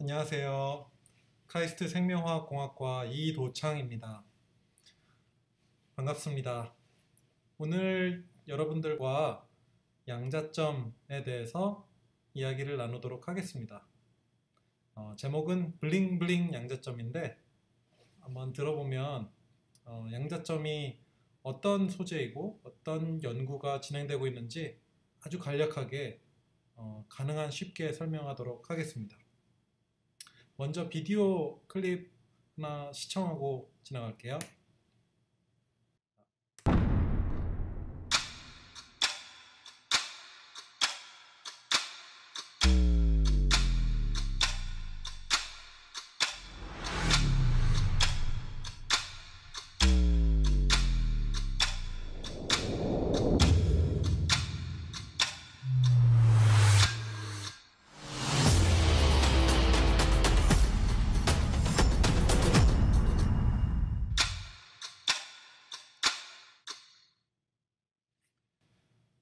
안녕하세요. 카이스트 생명화학공학과 이도창입니다. 반갑습니다. 오늘 여러분들과 양자점에 대해서 이야기를 나누도록 하겠습니다. 제목은 블링블링 양자점인데 한번 들어보면 양자점이 어떤 소재이고 어떤 연구가 진행되고 있는지 아주 간략하게 가능한 쉽게 설명하도록 하겠습니다. 먼저 비디오 클립 하나 시청하고 지나갈게요.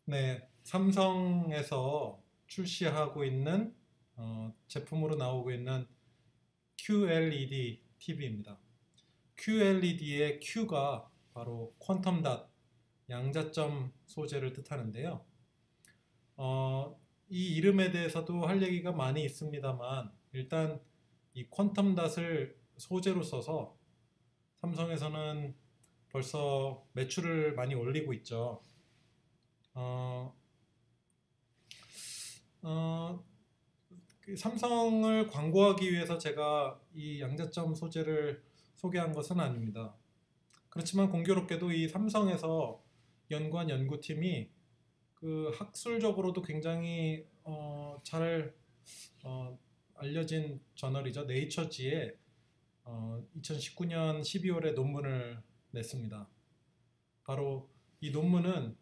네, 삼성에서 출시하고 있는 제품으로 나오고 있는 QLED TV입니다. QLED의 Q가 바로 퀀텀 닷, 양자점 소재를 뜻하는데요. 이 이름에 대해서도 할 얘기가 많이 있습니다만 일단 이 퀀텀 닷을 소재로 써서 삼성에서는 벌써 매출을 많이 올리고 있죠. 삼성을 광고하기 위해서 제가 이 양자점 소재를 소개한 것은 아닙니다. 그렇지만 공교롭게도 이 삼성에서 연구한 연구팀이 그 학술적으로도 굉장히 잘 알려진 저널이죠. 네이처지에 2019년 12월에 논문을 냈습니다. 바로 이 논문은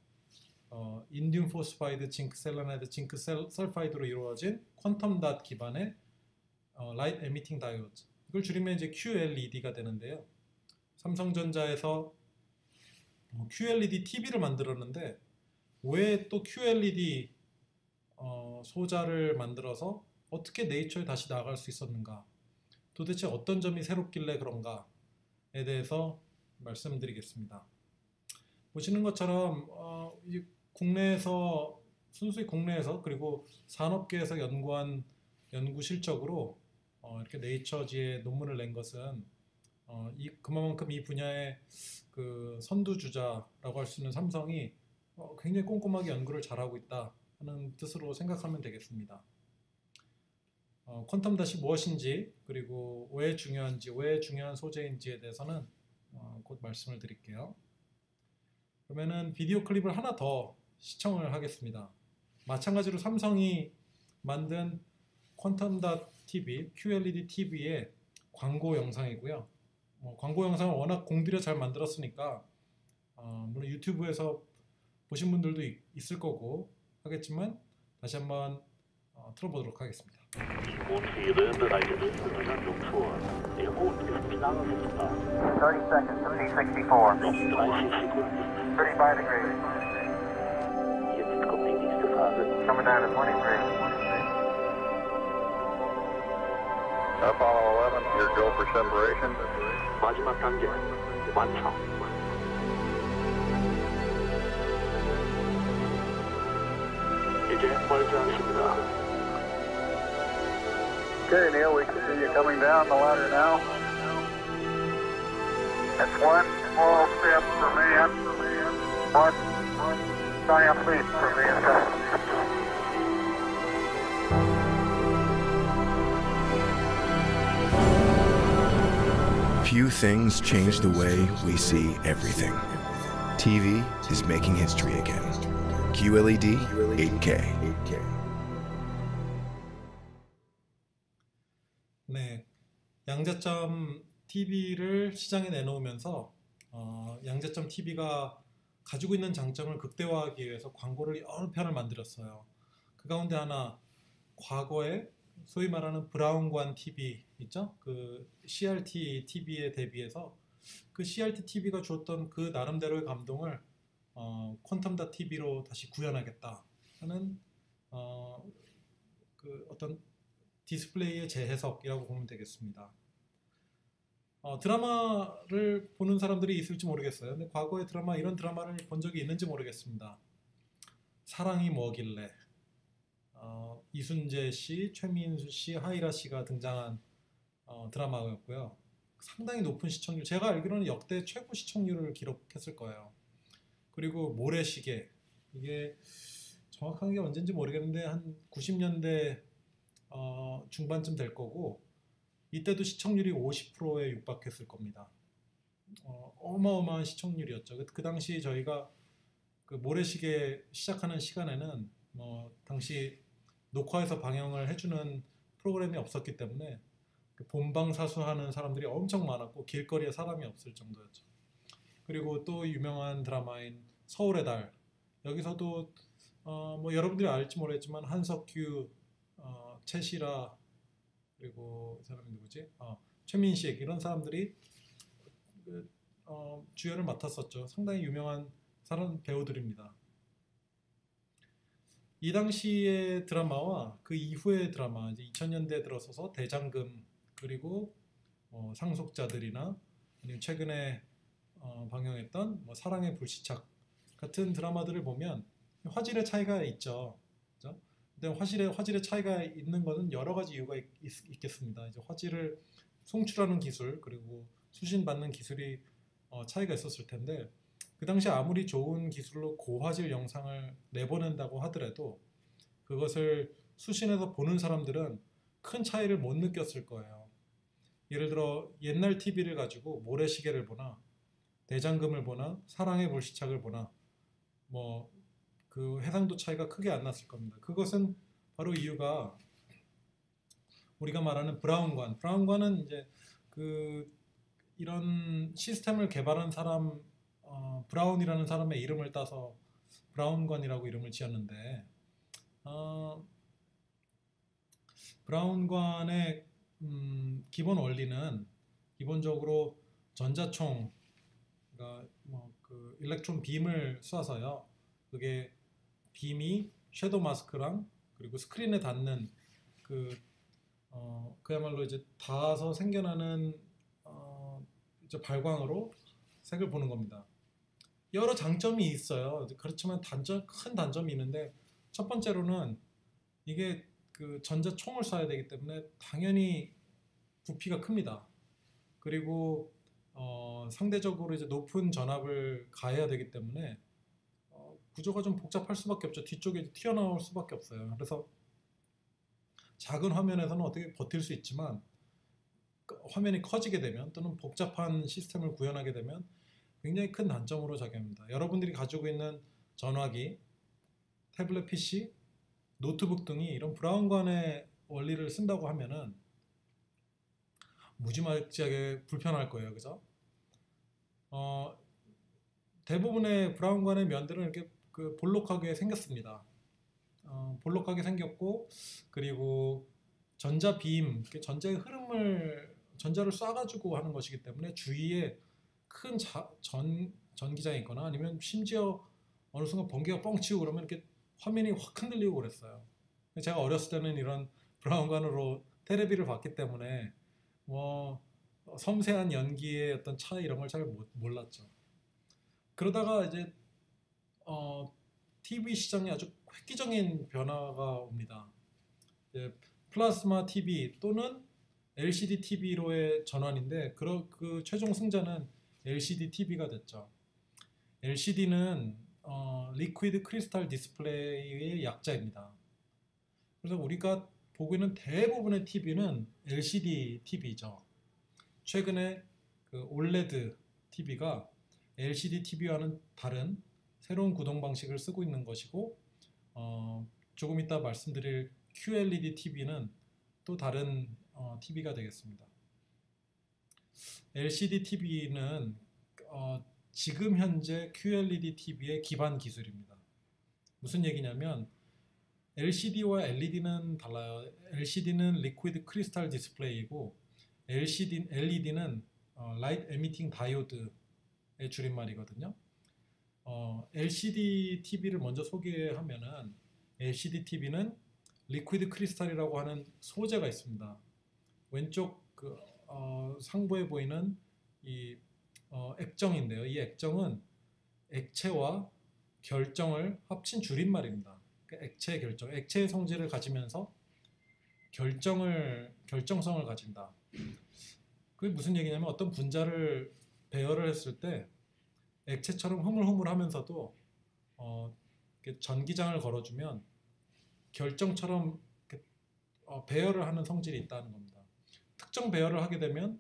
인듐 포스파이드, 징크 셀레나이드, 징크 설파이드로 이루어진 퀀텀 닷 기반의 라이트 에미팅 다이오드, 이걸 줄이면 이제 QLED가 되는데요. 삼성전자에서 QLED TV를 만들었는데 왜 또 QLED 소자를 만들어서 어떻게 네이처에 다시 나갈 수 있었는가, 도대체 어떤 점이 새롭길래 그런가에 대해서 말씀드리겠습니다. 보시는 것처럼 국내에서, 순수히 국내에서, 그리고 산업계에서 연구한 연구 실적으로 이렇게 네이처지에 논문을 낸 것은 그만큼 이 분야의 그 선두주자라고 할 수 있는 삼성이 굉장히 꼼꼼하게 연구를 잘하고 있다 하는 뜻으로 생각하면 되겠습니다. 퀀텀 닷이 무엇인지, 그리고 왜 중요한지, 왜 중요한 소재인지에 대해서는 곧 말씀을 드릴게요. 그러면은 비디오 클립을 하나 더 시청을 하겠습니다. 마찬가지로 삼성이 만든 퀀텀 닷 TV, QLED TV의 광고 영상이고요. 광고 영상을 워낙 공들여 잘 만들었으니까 물론 유튜브에서 보신 분들도 있을 거고 하겠지만 다시 한번 틀어보도록 하겠습니다. Coming down to 23. Apollo 11, your go for separation. 마지막 단계 완성. 이제 멀지 않습니다. Okay, Neil, we can see you coming down the ladder now. That's one small step for man, one giant leap for mankind. Few things change the way we see everything. TV is making history again. QLED 8K. 네, 양자점 TV를 시장에 내놓으면서 양자점 TV가 가지고 있는 장점을 극대화하기 위해서 광고를 여러 편을 만들었어요. 그 가운데 하나, 과거에 소위 말하는 브라운관 TV 있죠? 그 CRT TV에 대비해서 그 CRT TV가 주었던 그 나름대로의 감동을 퀀텀 닷 TV로 다시 구현하겠다 하는 그 어떤 디스플레이의 재해석이라고 보면 되겠습니다. 드라마를 보는 사람들이 있을지 모르겠어요. 근데 과거에 이런 드라마를 본 적이 있는지 모르겠습니다. 사랑이 뭐길래, 이순재 씨, 최민수 씨, 하이라 씨가 등장한 드라마였고요. 상당히 높은 시청률, 제가 알기로는 역대 최고 시청률을 기록했을 거예요. 그리고 모래시계, 이게 정확한 게 언젠지 모르겠는데 한 90년대 중반쯤 될 거고, 이때도 시청률이 50%에 육박했을 겁니다. 어마어마한 시청률이었죠. 그 당시 저희가 그 모래시계 시작하는 시간에는 당시 녹화해서 방영을 해주는 프로그램이 없었기 때문에 그 본방사수하는 사람들이 엄청 많았고 길거리에 사람이 없을 정도였죠. 그리고 또 유명한 드라마인 서울의 달, 여기서도 여러분들이 알지 모르겠지만 한석규, 최시라, 그리고 이 사람이 누구지? 최민식, 이런 사람들이 주연을 맡았었죠. 상당히 유명한 사람 배우들입니다. 이 당시의 드라마와 그 이후의 드라마, 이제 2000년대 들어서서 대장금, 그리고 상속자들이나 아니면 최근에 방영했던 사랑의 불시착 같은 드라마들을 보면 화질의 차이가 있죠. 그죠? 근데 화질의 차이가 있는 것은 여러 가지 이유가 있겠습니다. 이제 화질을 송출하는 기술, 그리고 수신받는 기술이 차이가 있었을 텐데, 그 당시 아무리 좋은 기술로 고화질 영상을 내보낸다고 하더라도 그것을 수신해서 보는 사람들은 큰 차이를 못 느꼈을 거예요. 예를 들어 옛날 TV를 가지고 모래시계를 보나 대장금을 보나 사랑의 불시착을 보나 그 해상도 차이가 크게 안 났을 겁니다. 그것은 바로 이유가 우리가 말하는 브라운관은 이제 이런 시스템을 개발한 사람, 브라운이라는 사람의 이름을 따서 브라운관이라고 이름을 지었는데, 브라운관의 기본 원리는 기본적으로 전자총, 그러니까 그 일렉트론 빔을 쏴서요. 그게 빔이 섀도우 마스크랑 그리고 스크린에 닿는 그야말로 이제 닿아서 생겨나는 이제 발광으로 색을 보는 겁니다. 여러 장점이 있어요. 그렇지만 큰 단점이 있는데, 첫 번째로는 이게 그 전자총을 쏴야 되기 때문에 당연히 부피가 큽니다. 그리고 상대적으로 이제 높은 전압을 가해야 되기 때문에 구조가 좀 복잡할 수밖에 없죠. 뒤쪽에 튀어나올 수밖에 없어요. 그래서 작은 화면에서는 어떻게 버틸 수 있지만 화면이 커지게 되면, 또는 복잡한 시스템을 구현하게 되면 굉장히 큰 단점으로 작용합니다. 여러분들이 가지고 있는 전화기, 태블릿 PC, 노트북 등이 이런 브라운관의 원리를 쓴다고 하면은 무지막지하게 불편할 거예요. 그죠? 대부분의 브라운관의 면들은 이렇게 볼록하게 생겼습니다. 볼록하게 생겼고, 그리고 전자빔, 전자의 전자를 쏴가지고 하는 것이기 때문에 주위에 큰 전기장이 있거나 아니면 심지어 어느 순간 번개가 뻥 치고 그러면 이렇게 화면이 확 흔들리고 그랬어요. 제가 어렸을 때는 이런 브라운관으로 테레비를 봤기 때문에 섬세한 연기의 어떤 차이, 이런 걸 잘 몰랐죠. 그러다가 이제 TV 시장에 아주 획기적인 변화가 옵니다. 플라스마 TV 또는 LCD TV로의 전환인데, 그 최종 승자는 LCD TV가 됐죠. LCD는 리퀴드 크리스탈 디스플레이의 약자입니다. 그래서 우리가 보고 있는 대부분의 TV는 LCD TV죠. 최근에 그 OLED TV가 LCD TV와는 다른 새로운 구동 방식을 쓰고 있는 것이고, 조금 이따 말씀드릴 QLED TV는 또 다른 TV가 되겠습니다. LCD TV는 지금 현재 QLED TV의 기반 기술입니다. 무슨 얘기냐면 LCD와 LED는 달라요. LCD는 리퀴드 크리스탈 디스플레이이고 LED는 라이트 에미팅 다이오드의 줄임말이거든요. LCD TV를 먼저 소개하면은, LCD TV는 리퀴드 크리스탈이라고 하는 소재가 있습니다. 왼쪽 상부에 보이는 이 액정인데요. 이 액정은 액체와 결정을 합친 줄임말입니다. 그러니까 액체 결정, 액체의 성질을 가지면서 결정성을 가진다. 그게 무슨 얘기냐면 어떤 분자를 배열을 했을 때 액체처럼 흐물흐물하면서도 전기장을 걸어주면 결정처럼 배열을 하는 성질이 있다는 겁니다. 특정 배열을 하게 되면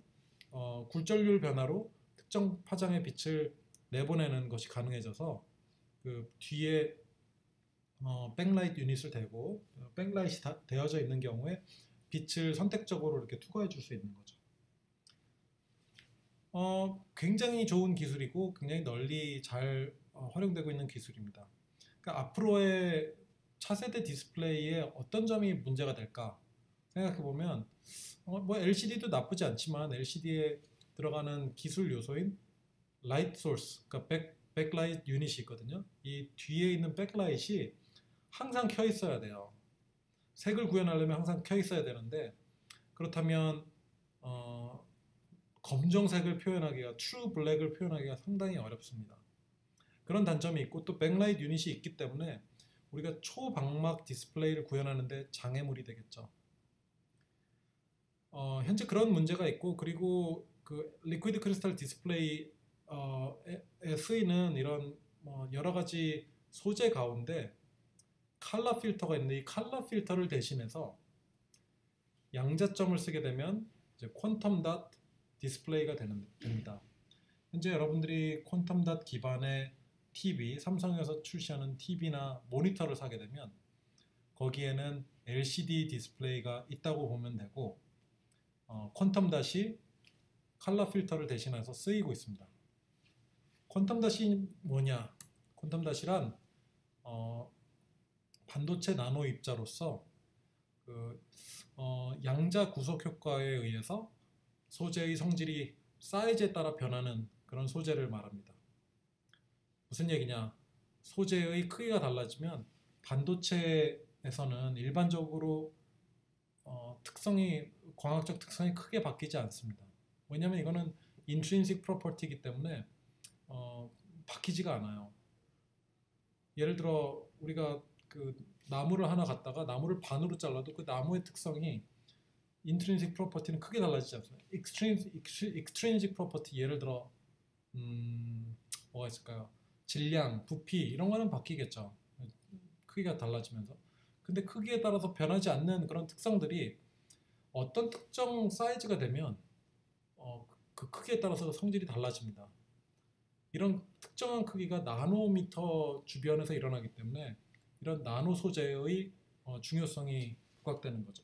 굴절률 변화로 특정 파장의 빛을 내보내는 것이 가능해져서 그 뒤에 백라이트 유닛을 대고 백라이트이 되어져 있는 경우에 빛을 선택적으로 이렇게 투과해 줄 수 있는 거죠. 굉장히 좋은 기술이고 굉장히 널리 잘 활용되고 있는 기술입니다. 그러니까 앞으로의 차세대 디스플레이에 어떤 점이 문제가 될까 생각해 보면 뭐 LCD도 나쁘지 않지만 LCD에 들어가는 기술 요소인 라이트 소스, 그러니까 백라이트 유닛이 있거든요. 이 뒤에 있는 백라이트이 항상 켜 있어야 돼요. 색을 구현하려면 항상 켜 있어야 되는데 그렇다면 검정색을 표현하기가 트루 블랙을 표현하기가 상당히 어렵습니다. 그런 단점이 있고 또 백라이트 유닛이 있기 때문에 우리가 초방막 디스플레이를 구현하는데 장애물이 되겠죠. 현재 그런 문제가 있고 그리고 그 리퀴드 크리스탈 디스플레이에 쓰이는 이런 여러 가지 소재 가운데 칼라 필터가 있는데 이 칼라 필터를 대신해서 양자점을 쓰게 되면 이제 퀀텀 닷 디스플레이가 됩니다. 현재 여러분들이 퀀텀 닷 기반의 TV, 삼성에서 출시하는 TV나 모니터를 사게 되면 거기에는 LCD 디스플레이가 있다고 보면 되고 퀀텀 닷이 칼라 필터를 대신해서 쓰이고 있습니다. 퀀텀 닷이 뭐냐? 퀀텀 닷이란 반도체 나노 입자로서 양자 구속 효과에 의해서 소재의 성질이 사이즈에 따라 변하는 그런 소재를 말합니다. 무슨 얘기냐? 소재의 크기가 달라지면 반도체에서는 일반적으로 광학적 특성이 크게 바뀌지 않습니다. 왜냐하면 이거는 intrinsic property이기 때문에 바뀌지가 않아요. 예를 들어 우리가 그 나무를 하나 갖다가 나무를 반으로 잘라도 그 나무의 특성이 intrinsic property는 크게 달라지지 않습니다. extrinsic property 예를 들어 뭐가 있을까요? 질량, 부피 이런 거는 바뀌겠죠. 크기가 달라지면서. 근데 크기에 따라서 변하지 않는 그런 특성들이 어떤 특정 사이즈가 되면 그 크기에 따라서 성질이 달라집니다. 이런 특정한 크기가 나노미터 주변에서 일어나기 때문에 이런 나노 소재의 중요성이 부각되는 거죠.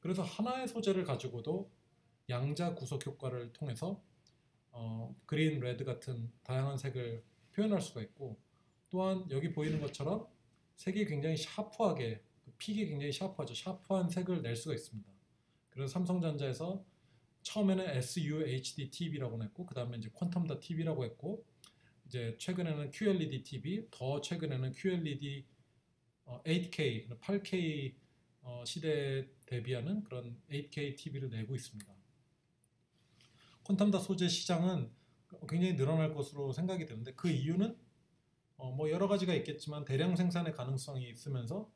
그래서 하나의 소재를 가지고도 양자 구속 효과를 통해서 그린, 레드 같은 다양한 색을 표현할 수가 있고 또한 여기 보이는 것처럼 색이 굉장히 샤프하게 픽이 굉장히 샤프하죠. 샤프한 색을 낼 수가 있습니다. 그래서 삼성전자에서 처음에는 SUHD TV라고 했고 그 다음에 이제 퀀텀 닷 TV라고 했고 이제 최근에는 QLED TV, 더 최근에는 QLED 8K, 8K 시대에 대비하는 그런 8K TV를 내고 있습니다. 퀀텀 닷 소재 시장은 굉장히 늘어날 것으로 생각이 되는데 그 이유는 뭐 여러 가지가 있겠지만 대량 생산의 가능성이 있으면서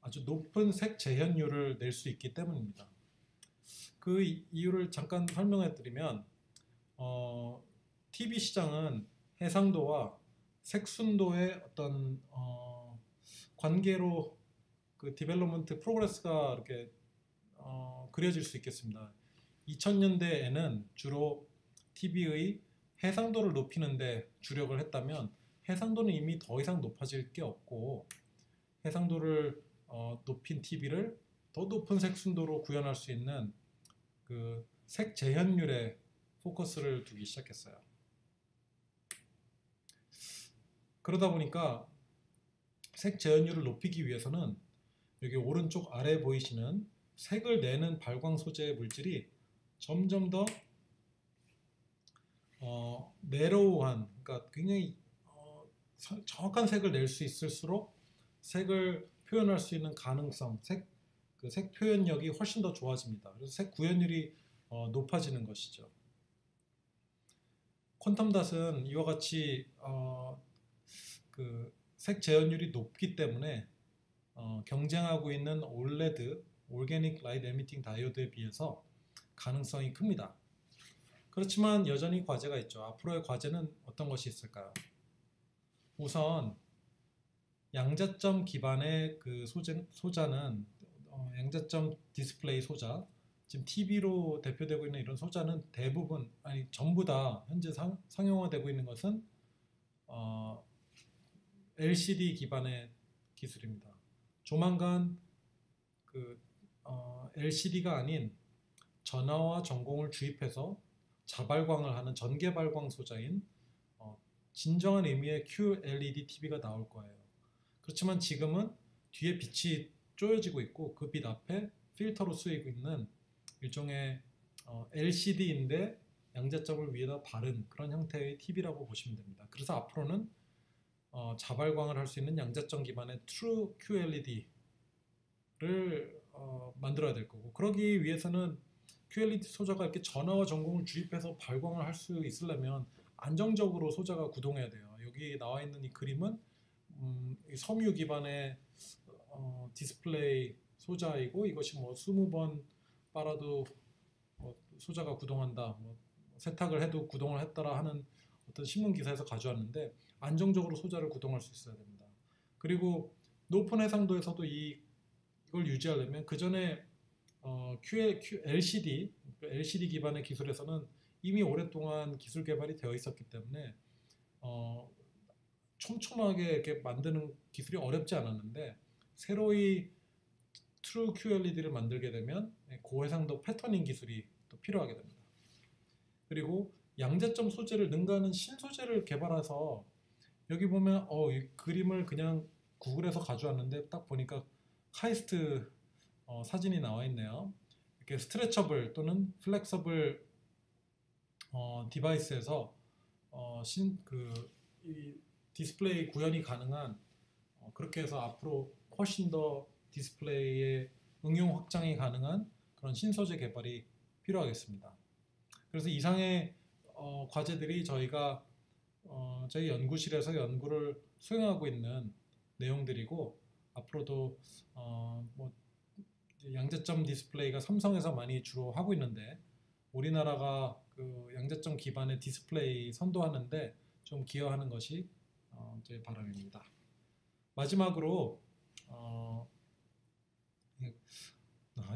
아주 높은 색 재현율을 낼 수 있기 때문입니다. 그 이유를 잠깐 설명해 드리면 TV 시장은 해상도와 색순도의 어떤 관계로 그 디벨롭먼트 프로그레스가 이렇게 그려질 수 있겠습니다. 2000년대에는 주로 TV의 해상도를 높이는 데 주력을 했다면 해상도는 이미 더 이상 높아질 게 없고 해상도를 높인 TV를 더 높은 색순도로 구현할 수 있는 그 색 재현율에 포커스를 두기 시작했어요. 그러다 보니까 색 재현율을 높이기 위해서는 여기 오른쪽 아래 보이시는 색을 내는 발광 소재의 물질이 점점 더 내로우한, 그러니까 굉장히 정확한 색을 낼 수 있을수록 색을 표현할 수 있는 가능성, 그 색 표현력이 훨씬 더 좋아집니다. 그래서 색 구현율이 높아지는 것이죠. 퀀텀 닷은 이와 같이 그 색 재현율이 높기 때문에 경쟁하고 있는 OLED, Organic Light Emitting Diode에 비해서 가능성이 큽니다. 그렇지만 여전히 과제가 있죠. 앞으로의 과제는 어떤 것이 있을까요? 우선 양자점 기반의 그 소자는 양자점 디스플레이 소자, 지금 TV로 대표되고 있는 이런 소자는 대부분, 아니 전부 다 현재 상용화되고 있는 것은 LCD 기반의 기술입니다. 조만간 그 LCD가 아닌 전하와 전공을 주입해서 자발광을 하는 전개 발광 소자인 진정한 의미의 QLED TV가 나올 거예요. 그렇지만 지금은 뒤에 빛이 쪼여지고 있고 그 빛 앞에 필터로 쓰이고 있는 일종의 LCD인데 양자점을 위에다 바른 그런 형태의 TV라고 보시면 됩니다. 그래서 앞으로는 자발광을 할 수 있는 양자점 기반의 True QLED를 만들어야 될 거고, 그러기 위해서는 QLED 소자가 이렇게 전하와 전공을 주입해서 발광을 할 수 있으려면 안정적으로 소자가 구동해야 돼요. 여기 나와 있는 이 그림은 섬유 기반의 디스플레이 소자이고, 이것이 뭐 20번 빨아도 소자가 구동한다, 세탁을 해도 구동을 했더라 하는 어떤 신문 기사에서 가져왔는데, 안정적으로 소자를 구동할 수 있어야 됩니다. 그리고 높은 해상도에서도 이걸 유지하려면 그 전에 LCD 기반의 기술에서는 이미 오랫동안 기술 개발이 되어 있었기 때문에 촘촘하게 이렇게 만드는 기술이 어렵지 않았는데, 새로이 True QLED를 만들게 되면 고해상도 패터닝 기술이 또 필요하게 됩니다. 그리고 양자점 소재를 능가하는 신소재를 개발해서, 여기 보면 이 그림을 그냥 구글에서 가져왔는데 딱 보니까 카이스트 사진이 나와 있네요. 이렇게 스트레처블 또는 플렉서블 디바이스에서 이 디스플레이 구현이 가능한, 그렇게 해서 앞으로 훨씬 더 디스플레이의 응용 확장이 가능한 그런 신소재 개발이 필요하겠습니다. 그래서 이상의 과제들이 저희가 저희 연구실에서 연구를 수행하고 있는 내용들이고, 앞으로도 뭐 양자점 디스플레이가 삼성에서 많이 주로 하고 있는데, 우리나라가 그 양자점 기반의 디스플레이 선도하는데 좀 기여하는 것이 제 바람입니다. 마지막으로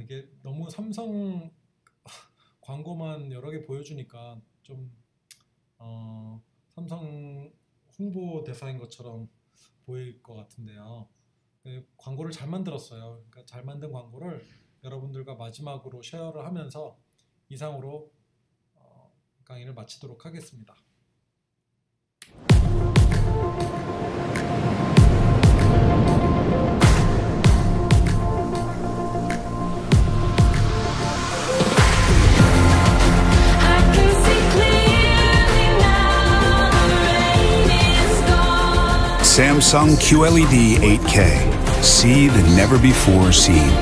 이게 너무 삼성 광고만 여러 개 보여주니까 좀 삼성 홍보 대사인 것처럼 보일 것 같은데요. 광고를 잘 만들었어요. 그러니까 잘 만든 광고를 여러분들과 마지막으로 쉐어를 하면서 이상으로 강의를 마치도록 하겠습니다. Samsung QLED 8K. See the never before seen.